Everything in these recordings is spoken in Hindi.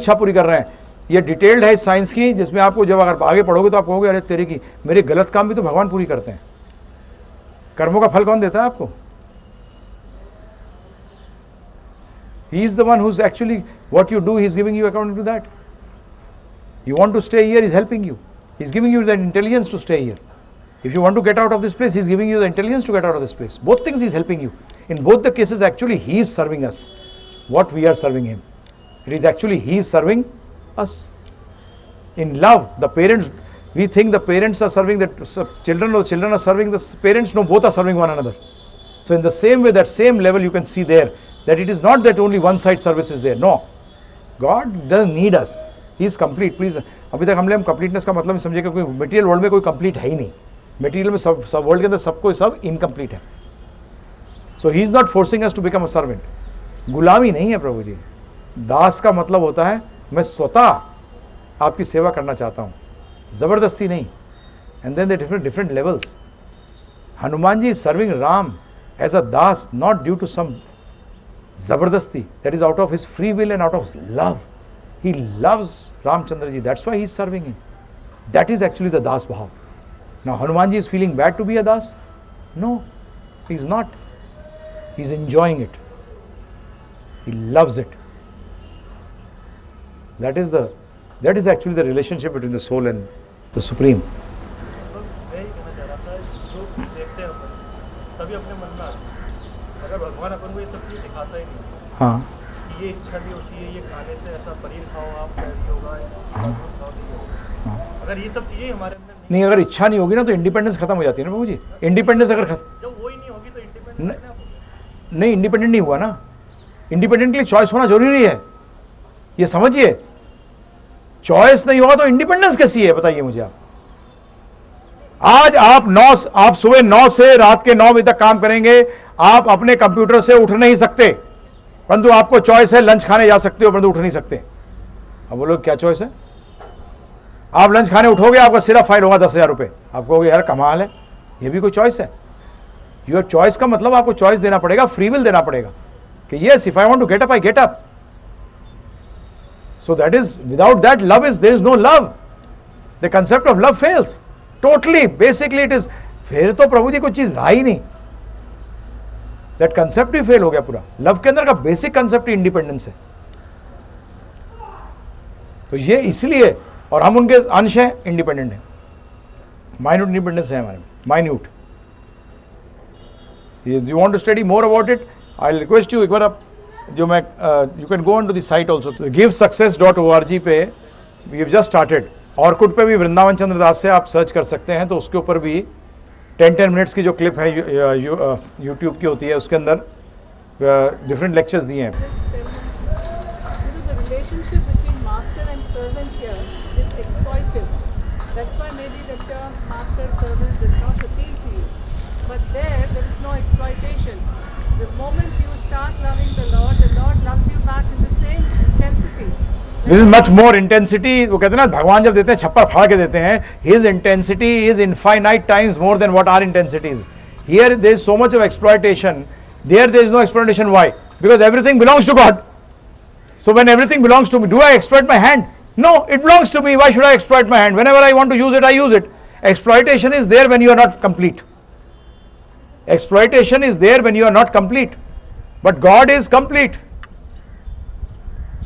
इच्छा पूरी कर रहे हैं। ये डिटेल्ड है साइंस की, जिसमें आपको जब अगर आगे पढ़ोगे तो आप कहोगे अरे तेरे की, मेरे गलत काम भी तो भगवान पूरी करते हैं। कर्मों का फल कौन देता है आपको? He is the one who's actually, what you do, he is giving you according to that. You want to stay here, he is helping you. He is giving you the intelligence to stay here. If you want to get out of this place, he is giving you the intelligence to get out of this place. Both things he is helping you. In both the cases, actually, he is serving us. What we are serving him. It is actually he is serving us. In love, the parents, we think the parents are serving the children, or the children are serving the parents. No, both are serving one another. So in the same way, that same level you can see there, that it is not that only one side service is there. No, God doesn't need us. He is complete. Please, अभी तक हमने completeness का मतलब समझे कि कोई material world में कोई complete है ही नहीं. Material में सब world के अंदर सबको सब incomplete है. So he is not forcing us to become a servant. गुलामी नहीं है प्रभु जी. दास का मतलब होता है मैं स्वतः आपकी सेवा करना चाहता हूँ, जबरदस्ती नहीं. And then there are different levels. Hanuman ji is serving Ram as a das, not due to some zabardasti. That is out of his free will and out of love. He loves Ramchandra ji. That's why he is serving him. That is actually the das bhav. Now Hanuman ji is feeling bad to be a das? No, he is not. He is enjoying it. He loves it. That is actually the relationship between the soul and the Supreme. हाँ, ये इच्छा भी होती है, ये खाने से ऐसा पनीर खाओ आप, होगा, अगर ये सब चीजें हमारे अंदर नहीं, अगर इच्छा नहीं होगी ना तो इंडिपेंडेंस खत्म हो जाती है ना प्रभु जी. इंडिपेंडेंस अगर जब वो ही नहीं होगी तो इंडिपेंडेंस नहीं, इंडिपेंडेंट नहीं हुआ ना. इंडिपेंडेंट के लिए चॉइस होना जरूरी है, ये समझिए. चॉइस नहीं होगा तो इंडिपेंडेंस कैसी है बताइए मुझे आप. आज आप सुबह 9 से रात के 9 बजे तक काम करेंगे, आप अपने कंप्यूटर से उठ नहीं सकते, परंतु आपको चॉइस है लंच खाने जा सकते हो, परंतु उठ नहीं सकते. अब बोलो क्या चॉइस है? आप लंच खाने उठोगे, आपका सिर्फ फाइल होगा 10,000 रुपए. आप कहोगे यार कमाल है, ये भी कोई चॉइस है? योर चॉइस का मतलब आपको चॉइस देना पड़ेगा, फ्री विल देना पड़ेगा कि yes, if I want to get up I get up. So that is, without that love there is no love. The concept of love fails totally. Basically it is, फिर तो प्रभु जी कोई चीज रहा ही नहीं. That concept ही फेल हो गया पूरा. लव के अंदर का बेसिक कंसेप्ट ही इंडिपेंडेंस है. तो ये इसलिए, और हम उनके अंश हैं, इंडिपेंडेंट है, माइन्यूट इंडिपेंडेंस है हमारे में, minute. You want to study more about it, I request you एक बार आप जो मैं you can go on to the site also, givesuccess.org पे we have just started. Orkut पे भी वृंदावन चंद्र दास से आप सर्च कर सकते हैं, तो उसके ऊपर भी 10 मिनट्स की जो क्लिप है यूट्यूब की होती है, उसके अंदर डिफरेंट लेक्चर्स दिए हैं. This is much more intensity. वो कहते हैं ना, भगवान जब देते हैं छप्पर फाड़ के देते हैं. His intensity is infinite times more than what our intensity is. Here there is so much of exploitation. There is no exploitation. Why? Because everything belongs to God. So when everything belongs to me, do I exploit my hand? No, it belongs to me. Why should I exploit my hand? Whenever I want to use it, I use it. Exploitation is there when you are not complete. Exploitation is there when you are not complete. But God is complete.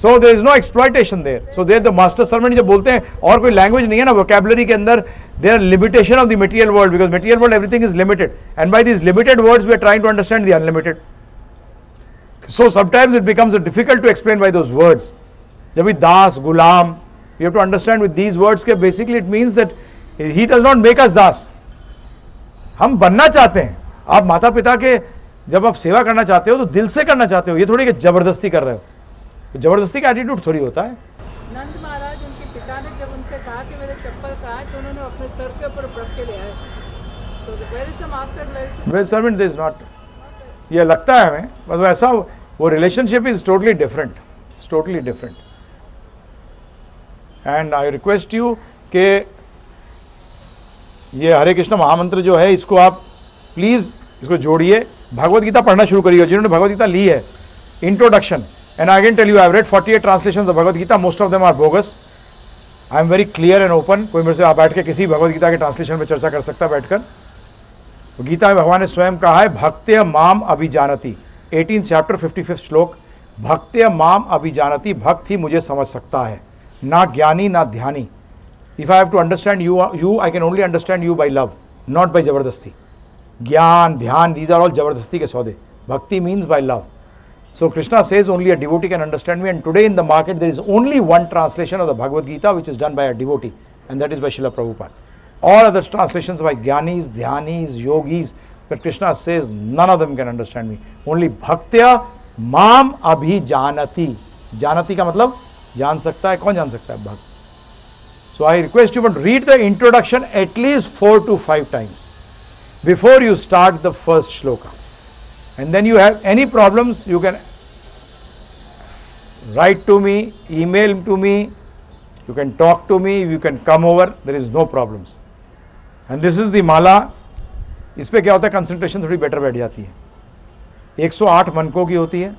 So there is no exploitation there. So there the master servant जब बोलते हैं, और कोई language नहीं है ना vocabulary के अंदर, there are limitation of the material world, because material world everything is limited, and by these limited words we are trying to understand the unlimited. So sometimes it becomes difficult to explain by those words. जब भी दास, गुलाम, we have to understand with these words के basically it means that he does not make us दास. हम बनना चाहते हैं. आप माता पिता के जब आप सेवा करना चाहते हो तो दिल से करना चाहते हो, ये थोड़ी कि जबरदस्ती कर रहे हो. जबरदस्ती का एटीट्यूड थोड़ी होता है. नंद महाराज उनके पिता ने जब उनसे कहा कि मेरे चप्पल कहाँ है, तो उन्होंने अपने सर के ऊपर रख के ले आए. So where is the master blessing? Well, servant there is not. ये लगता है हमें, मतलब ऐसा वो relationship is totally different. It's totally different. And I request you कि ये हरे कृष्ण महामंत्र जो है, इसको आप प्लीज इसको जोड़िए. भगवत गीता पढ़ना शुरू करिए. जिन्होंने भगवत गीता ली है, introduction And I can tell you, I have read 48 translations of Bhagavad Gita. Most of them are bogus. I am very clear and open. कोई मेरे से बैठ के किसी भगवद गीता के ट्रांसलेशन में चर्चा कर सकता है बैठकर. तो गीता में भगवान ने स्वयं कहा है, भक्त्य माम अभिजानति, 18th chapter 55th श्लोक, भक्त्य माम अभिजानति, भक्त ही मुझे समझ सकता है, ना ज्ञानी ना ध्यानी. If I have to understand you, I can only understand you by love, not by जबरदस्ती. ज्ञान, ध्यान, these are all जबरदस्ती के सौदे. Bhakti means by love. So Krishna says only a devotee can understand me, and today in the market there is only one translation of the Bhagavad Gita which is done by a devotee, and that is by Srila Prabhupada. All other translations by Gyanis, Dhyanis, Yogis, but Krishna says none of them can understand me. Only Bhaktya Mam Abhijanati. Janati का मतलब जान सकता है. कौन जान सकता है? भक्त. So I request you to read the introduction at least 4 to 5 times before you start the first shloka. And then you have any problems, you can write to me, email to me, you can talk to me, you can come over, there is no problems. And this is the mala. इस पे क्या होता है, कंसंट्रेशन थोड़ी बेटर बैठ जाती है. 108 मनकों की होती है.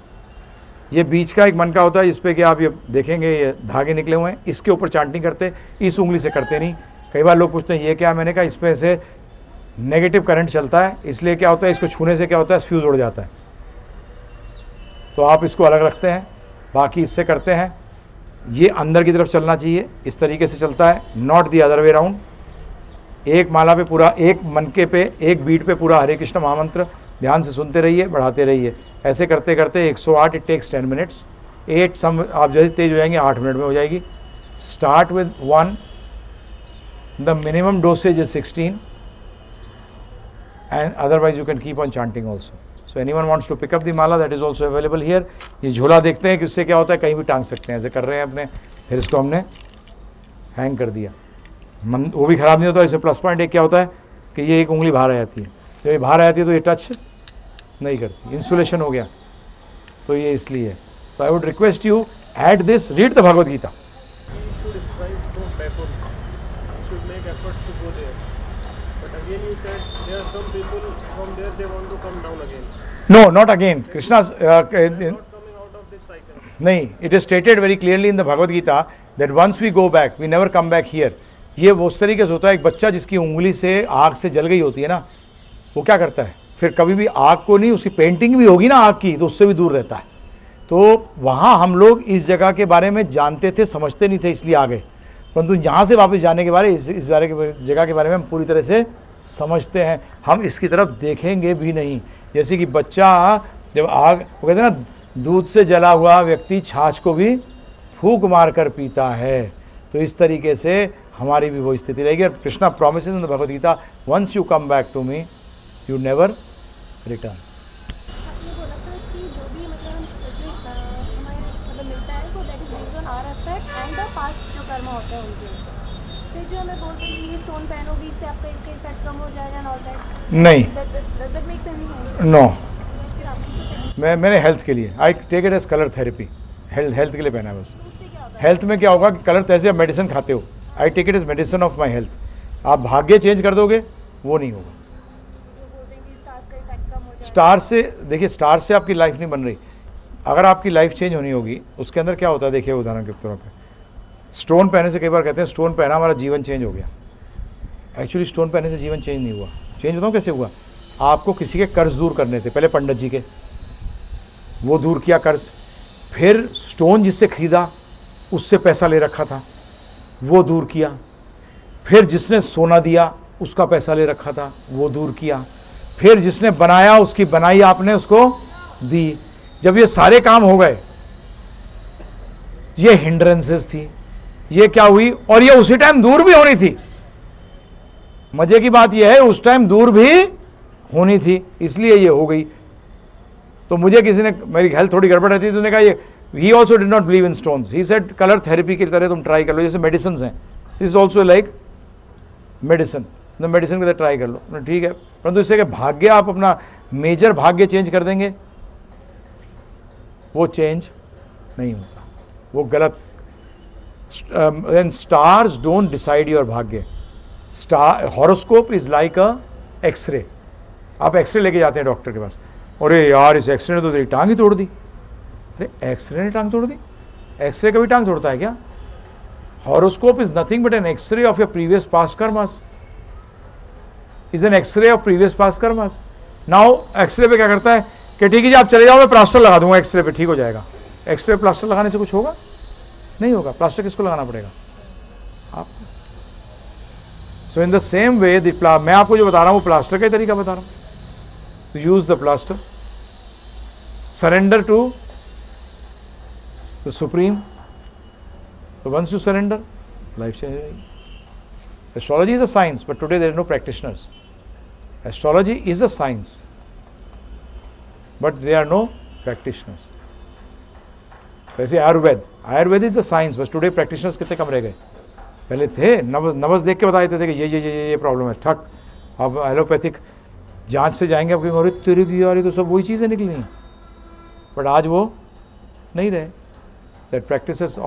ये बीच का एक मन का होता है, इस पे क्या आप ये देखेंगे ये धागे निकले हुए हैं, इसके ऊपर चांटिंग करते, इस उंगली से करते नहीं. कई बार लोग पूछते हैं ये क्या, मैंने कहा इस पे ऐसे नेगेटिव करंट चलता है, इसलिए क्या होता है, इसको छूने से क्या होता है, फ्यूज उड़ जाता है. तो आप इसको अलग रखते हैं, बाकी इससे करते हैं. ये अंदर की तरफ चलना चाहिए, इस तरीके से चलता है, not the other way round. एक माला पे पूरा, एक मनके पे, एक बीट पे पूरा हरे कृष्ण महामंत्र ध्यान से सुनते रहिए, बढ़ाते रहिए. ऐसे करते करते 108, इट टेक्स 10 मिनट्स. 8 सम, आप जैसे तेज हो जाएंगे 8 मिनट में हो जाएगी. Start with 1, the minimum dosage is 16, and otherwise you can keep on chanting also. So anyone wants to pick up the mala, that is also available here. ये झोला देखते हैं कि उससे क्या होता है, कहीं भी टांग सकते हैं. ऐसे कर रहे हैं अपने, फिर इसको हमने हैंग कर दिया. वो भी ख़राब नहीं होता. इसे प्लस पॉइंट एक क्या होता है कि ये एक उंगली बाहर आ जाती है. जब ये बाहर आ जाती है तो ये टच नहीं करती, इंसुलेशन हो गया, तो ये इसलिए. So I would request you, add this, read the Bhagavad Gita. We should strive for backward. We should make efforts to go there. But again you said there are some people from there they want to come down again. No, not again. Krishna's Not coming out of this cycle. नहीं, it is stated very clearly in the Bhagavad Gita that once we go back, we never come back here. ये वो उस तरीके से होता है, एक बच्चा जिसकी उंगली से आग से जल गई होती है ना, वो क्या करता है, फिर कभी भी आग को नहीं, उसकी पेंटिंग भी होगी ना आग की, तो उससे भी दूर रहता है. तो वहाँ हम लोग इस जगह के बारे में जानते थे, समझते नहीं थे, इसलिए आ गए. परंतु यहाँ से वापस जाने के बारे, इस जगह के बारे में हम पूरी तरह से समझते हैं. हम इसकी तरफ देखेंगे भी नहीं. जैसे कि बच्चा जब आग, वो कहते हैं ना, दूध से जला हुआ व्यक्ति छाछ को भी फूंक मार कर पीता है, तो इस तरीके से हमारी भी वो स्थिति रहेगी. और Krishna promises in the Bhagavad Gita, once you come back to me you never return. आपने बोला था कि जो भी हमारे मिलता है वो that is based on our effort and the past जो कर्म होता है उनके. फिर जो हमें बोलते हैं कि ये स्टोन पहनोगे इससे आपका इसका इफेक्ट कम हो जाएगा एंड ऑल दैट. नहीं, does that make sense? No. फिर आपको मैंने हेल्थ के लिए, I take it as colour therapy. Health के लिए पहना है बस. उससे क्या होता है? हेल्थ में क्या होगा कि कलर तैसे आप मेडिसिन खाते हो, I take it is medicine of my health. आप भाग्य चेंज कर दोगे, वो नहीं होगा. जो बोलते हैं कि स्टार का इफेक्ट कम हो जाएगा. स्टार से, देखिए स्टार से आपकी लाइफ नहीं बन रही. अगर आपकी लाइफ चेंज होनी होगी, उसके अंदर क्या होता है, देखिए उदाहरण के तौर पे स्टोन पहनने से, कई बार कहते हैं स्टोन पहना हमारा जीवन चेंज हो गया. एक्चुअली स्टोन पहनने से जीवन चेंज नहीं हुआ. चेंज बताऊँ कैसे हुआ. आपको किसी के कर्ज दूर करने थे, पहले पंडित जी के, वो दूर किया कर्ज. फिर स्टोन जिससे खरीदा उससे पैसा ले रखा था, वो दूर किया. फिर जिसने सोना दिया उसका पैसा ले रखा था, वो दूर किया. फिर जिसने बनाया उसकी बनाई आपने उसको दी. जब ये सारे काम हो गए, ये हिंड्रेंसेस थी, ये क्या हुई, और ये उसी टाइम दूर भी होनी थी. मजे की बात यह है उस टाइम दूर भी होनी थी, इसलिए ये हो गई. तो मुझे किसी ने, मेरी हेल्थ थोड़ी गड़बड़ रहती थी, तो उन्होंने कहा ये, he also did not believe in stones. He said colour therapy की तरह तुम ट्राई कर लो, जैसे मेडिसिन हैं, this is also like medicine. तो मेडिसिन की तरह ट्राई कर लो, ठीक है. परंतु इससे कि भाग्य, आप अपना मेजर भाग्य चेंज कर देंगे, वो चेंज नहीं होता, वो गलत. And stars don't decide your भाग्य. Star horoscope is like a x-ray. आप एक्सरे लेके जाते हैं डॉक्टर के पास, अरे यार इस एक्सरे ने तो तेरी टांग ही तोड़ दी. अरे एक्सरे ने टांग तोड़ दी? एक्सरे कभी टांग तोड़ता है क्या? Horoscope is nothing but an x-ray of your previous past karmas, is an x-ray of previous past karmas. Now x-ray पे क्या करता है कि ठीक है जी आप चले जाओ, मैं प्लास्टर लगा दूंगा एक्सरे पे, ठीक हो जाएगा। एक्सरे प्लास्टर लगाने से कुछ होगा? नहीं होगा। प्लास्टर किसको लगाना पड़ेगा? आप। सो इन द सेम वे मैं आपको जो बता रहा हूं वो प्लास्टर का ही तरीका बता रहा हूं। तो use the plaster, surrender to the supreme. So once you surrender, life changes. Astrology is a science, but today there are no practitioners. Astrology is a science, but there are no practitioners. वैसे Ayurveda is a science, but today practitioners कितने कम रह गए? पहले थे नवस देख के बता देते थे कि ये प्रॉब्लम है, ठक। अब एलोपैथिक जांच से जाएंगे, अब कहेंगे अरे तेरे की यार ये तो सब वही चीज़ें निकली हैं, बट आज वो नहीं रहे। That practices